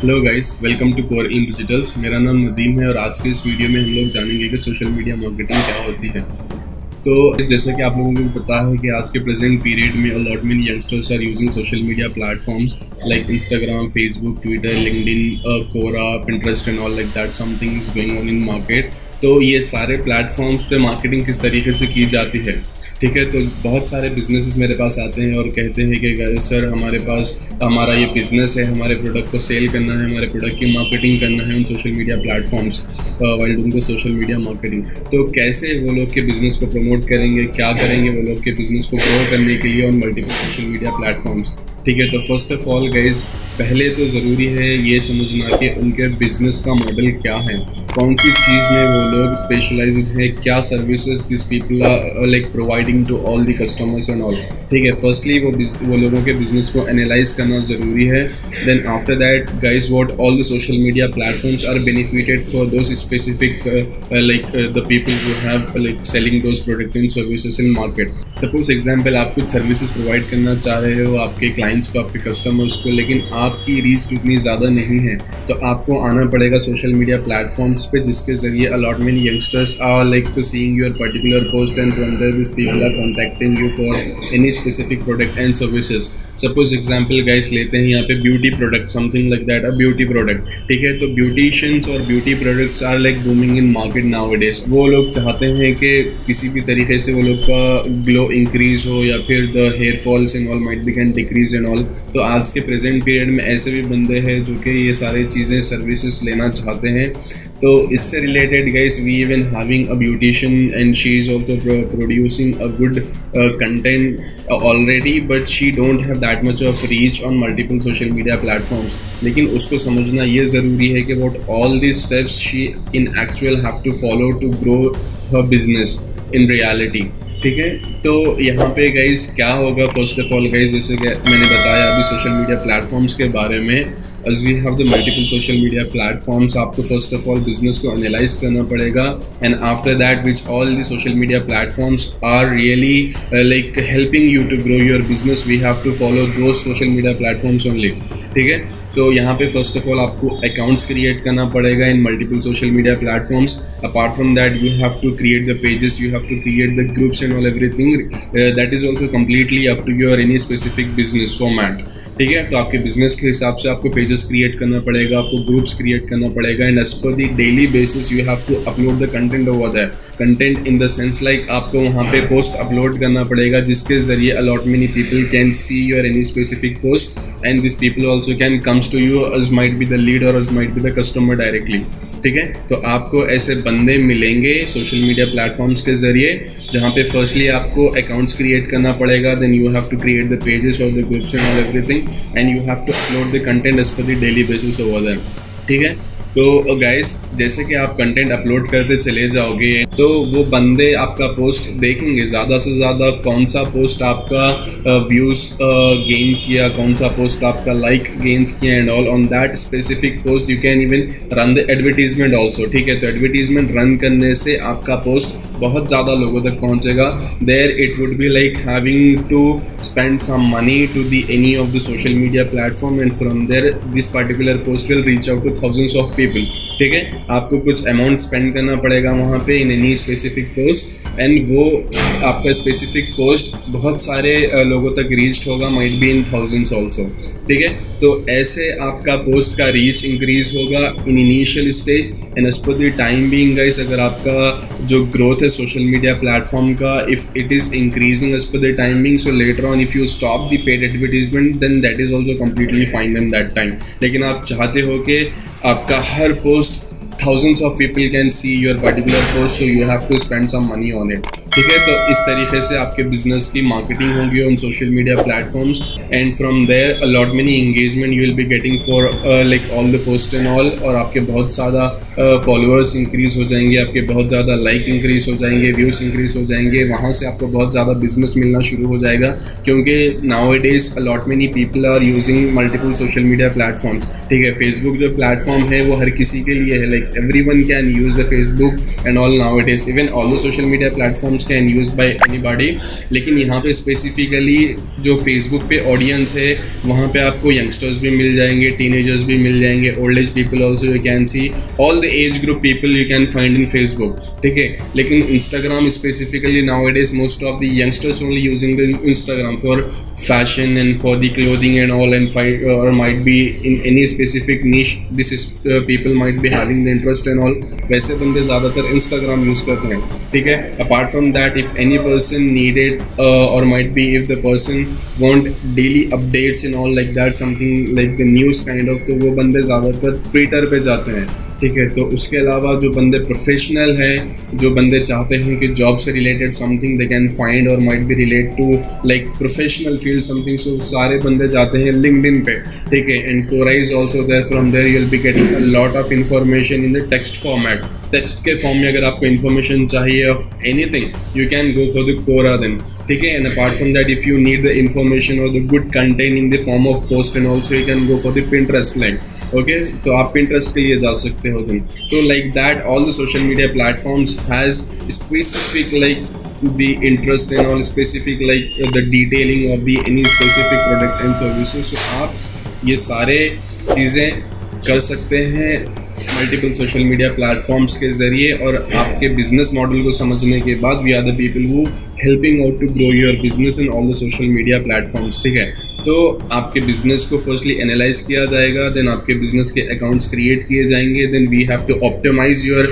Hello guys, welcome to core in digitals. मेरा नाम नदीम है और आज के इस वीडियो में हम लोग जानेंगे कि सोशल मीडिया मार्केटिंग क्या होती है। तो जैसा कि आप लोगों को पता है कि आज के प्रेजेंट पीरियड में a lot many youngsters are using social media platforms like Instagram, Facebook, Twitter, LinkedIn, Quora, Pinterest and all like that. Something is going on in market. तो ये सारे प्लेटफॉर्म्स पे मार्केटिंग किस तरीके से की जाती है, ठीक है। तो बहुत सारे बिजनेसेस मेरे पास आते हैं और कहते हैं कि सर हमारे पास हमारा ये बिज़नेस है, हमारे प्रोडक्ट को सेल करना है, हमारे प्रोडक्ट की मार्केटिंग करना है उन social media platforms while doing the social media marketing. तो कैसे वो लोग के बिज़नेस को प्रमोट करेंगे, क्या करेंगे वो लोग के बिज़नेस को ग्रो करने के लिए on multiple social media platforms, ठीक है। तो फर्स्ट ऑफ ऑल गाइज, पहले तो ज़रूरी है ये समझना कि उनके बिज़नेस का मॉडल क्या है, कौन सी चीज़ में वो लोग स्पेशलाइज्ड है, क्या services this people are like providing to all the customers and all, ठीक है। फर्स्टली वो लोगों के बिजनेस को एनालाइज करना ज़रूरी है। Then after that guys, what all the social media platforms are benefited for those specific like the people who have like selling those product and services in market. Suppose example, आप कुछ services provide करना चाह रहे हो आपके clients को, आपके customers को, लेकिन आपकी रीच उतनी ज़्यादा नहीं है, तो आपको आना पड़ेगा सोशल मीडिया प्लेटफॉर्म्स पे, जिसके जरिए a lot many youngsters are like seeing your particular post and from there this people are contacting you for any specific product and services. Suppose example guys लेते हैं यहाँ पे beauty product, something like that, a beauty product, ठीक है। तो beauticians और beauty products are like booming in market nowadays. वो लोग चाहते हैं कि किसी भी तरीके से वो लोग का ग्लो इंक्रीज हो या फिर the hair falls and all might be can decrease and all. तो आज के प्रेजेंट पीरियड में ऐसे भी बंदे हैं जो कि ये सारी चीज़ें सर्विसेज लेना चाहते हैं। तो इससे related guys, we even having a beautician and she is also producing a good content already, but she don't have that much of reach on multiple social media platforms. लेकिन उसको समझना ये ज़रूरी है कि what all this steps she in actual have to follow to grow her business in reality, ठीक है। तो यहाँ पे गाइज क्या होगा, फर्स्ट ऑफ ऑल गाइज, जैसे कि मैंने बताया अभी सोशल मीडिया प्लेटफॉर्म्स के बारे में, as we have the multiple social media platforms, आपको फर्स्ट ऑफ ऑल बिजनेस को एनालाइज करना पड़ेगा। And after that which all the social media platforms are really like helping you to grow your business, we have to follow those social media platforms only, ठीक है। तो यहाँ पे first of all आपको accounts create करना पड़ेगा in multiple social media platforms. Apart from that you have to create the pages, you have to create the groups and all everything. That is also completely up to your any specific business format, ठीक है। तो आपके business के हिसाब से आपको pages create करना पड़ेगा, आपको ग्रुप्स क्रिएट करना पड़ेगा, and as per the daily basis you have to upload the content over that. Content in the sense like आपको वहाँ पे पोस्ट अपलोड करना पड़ेगा, जिसके जरिए a lot many people can see your any specific post and this people also can comes to you as might be the lead or as might be the customer directly, ठीक है। तो आपको ऐसे बंदे मिलेंगे सोशल मीडिया प्लेटफॉर्म्स के जरिए, जहाँ पे फर्स्टली आपको अकाउंट्स क्रिएट करना पड़ेगा, then you have to create the pages और the groups and all everything, and you have to upload the content as per the daily basis over there, ठीक है। तो गाइस, जैसे कि आप कंटेंट अपलोड करते चले जाओगे तो वो बंदे आपका पोस्ट देखेंगे, ज़्यादा से ज़्यादा कौन सा पोस्ट आपका व्यूज़ गेन किया, कौन सा पोस्ट आपका लाइक गेन्स किया and all. On that specific post you can even run the advertisement also, ठीक है। तो एडवर्टीजमेंट रन करने से आपका पोस्ट बहुत ज़्यादा लोगों तक पहुँचेगा। There it would be like having to spend some money to the any of the social media platform, and from there this particular post will reach out to thousands of people, ठीक है। आपको कुछ amount spend करना पड़ेगा वहाँ पे in any specific post, and वो आपका स्पेसिफिक पोस्ट बहुत सारे लोगों तक रीच्ड होगा, might be in thousands also, ठीक है। तो ऐसे आपका पोस्ट का रीच इंक्रीज होगा in initial stage, and as per the time being guys, अगर आपका जो ग्रोथ है सोशल मीडिया प्लेटफॉर्म का, if it is increasing as per the time being, so later on if you stop the paid advertisement then that is also completely fine in that time. लेकिन आप चाहते हो कि आपका हर post thousands of people can see your particular post, so you have to spend some money on it, ठीक है। तो इस तरीके से आपके बिजनेस की मार्केटिंग होगी on social media platforms, and from there a lot many engagement you will be getting for like all the post and all, और आपके बहुत ज़्यादा फॉलोअर्स इंक्रीज हो जाएंगे, आपके बहुत ज़्यादा लाइक इंक्रीज हो जाएंगे, व्यूज़ इंक्रीज हो जाएंगे, वहाँ से आपको बहुत ज़्यादा बिजनेस मिलना शुरू हो जाएगा, क्योंकि nowadays a lot many people are using multiple social media platforms, ठीक है। फेसबुक जो प्लेटफॉर्म है वो हर किसी के लिए है, like everyone can use a Facebook and all nowadays, even all the social media platforms can use by anybody. लेकिन यहाँ पे स्पेसिफिकली जो फेसबुक पे ऑडियंस है वहाँ पे आपको यंगस्टर्स भी मिल जाएंगे, टीनेजर्स भी मिल जाएंगे, old age people also you can see, all the age group people you can find in Facebook, ठीक है. लेकिन Instagram specifically nowadays most of the youngsters only using the Instagram for fashion and for the clothing and all, and or might be in any specific niche this is people might be having the interest and all. वैसे बंदे ज़्यादातर Instagram use करते हैं, ठीक है. Apart from that if any person needed or might be if the person want daily updates and all like that, something like the news kind of, तो वो बंदे ज़्यादातर ट्विटर पे जाते हैं, ठीक है. तो उसके अलावा जो बंदे प्रोफेशनल हैं, जो बंदे चाहते हैं कि जॉब से related something they can find or might be relate to like professional field something, so सारे बंदे जाते हैं लिंक्डइन पे, ठीक है. And Quora is also there, from there you will be getting a lot of information in the text format. Text के form में अगर आपको इन्फॉर्मेशन चाहिए of anything you can go for the Quora then, ठीक है. And apart from that if you need the information और the good content in the form of post and also you can go for the Pinterest like, okay. तो आप Pinterest के लिए जा सकते हो then. So like that all the social media platforms has specific like the interest and all specific like the detailing of the any specific product and services. So आप ये सारे चीज़ें कर सकते हैं मल्टीपल सोशल मीडिया प्लेटफॉर्म्स के ज़रिए, और आपके बिजनेस मॉडल को समझने के बाद we are the people who helping out to grow your business in all the social media platforms, ठीक है. तो आपके बिजनेस को फर्स्टली एनालाइज किया जाएगा, देन आपके बिजनेस के अकाउंट्स क्रिएट किए जाएंगे, then we have to optimize your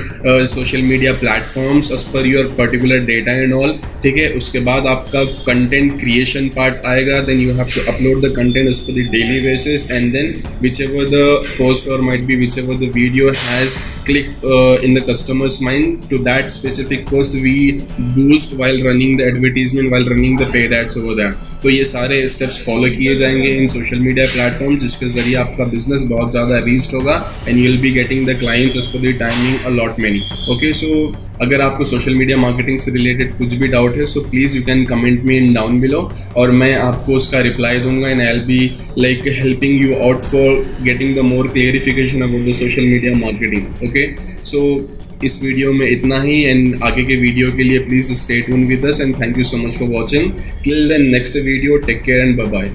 social media platforms as per your particular data and all, ठीक है. उसके बाद आपका कंटेंट क्रिएशन पार्ट आएगा, then you have to upload the content as per the daily basis, and then whichever the post or might be whichever the video has clicked in the customer's mind to that specific post, we boost while running the advertisement, while running the paid ads over there. तो ये सारे steps follow किए जाएंगे इन social media platforms, जिसके जरिए आपका business बहुत ज़्यादा रीच्ड होगा and you will be getting the clients as per the timing a lot many, okay. So अगर आपको सोशल मीडिया मार्केटिंग से रिलेटेड कुछ भी डाउट है, so please you can comment me in down below, और मैं आपको उसका रिप्लाई दूंगा and I will be like helping you out for getting the more clarification about the social media marketing, okay. So इस video में इतना ही, and आगे के वीडियो के लिए please stay tune with us, and thank you so much for watching. Till the next video, take care and bye bye.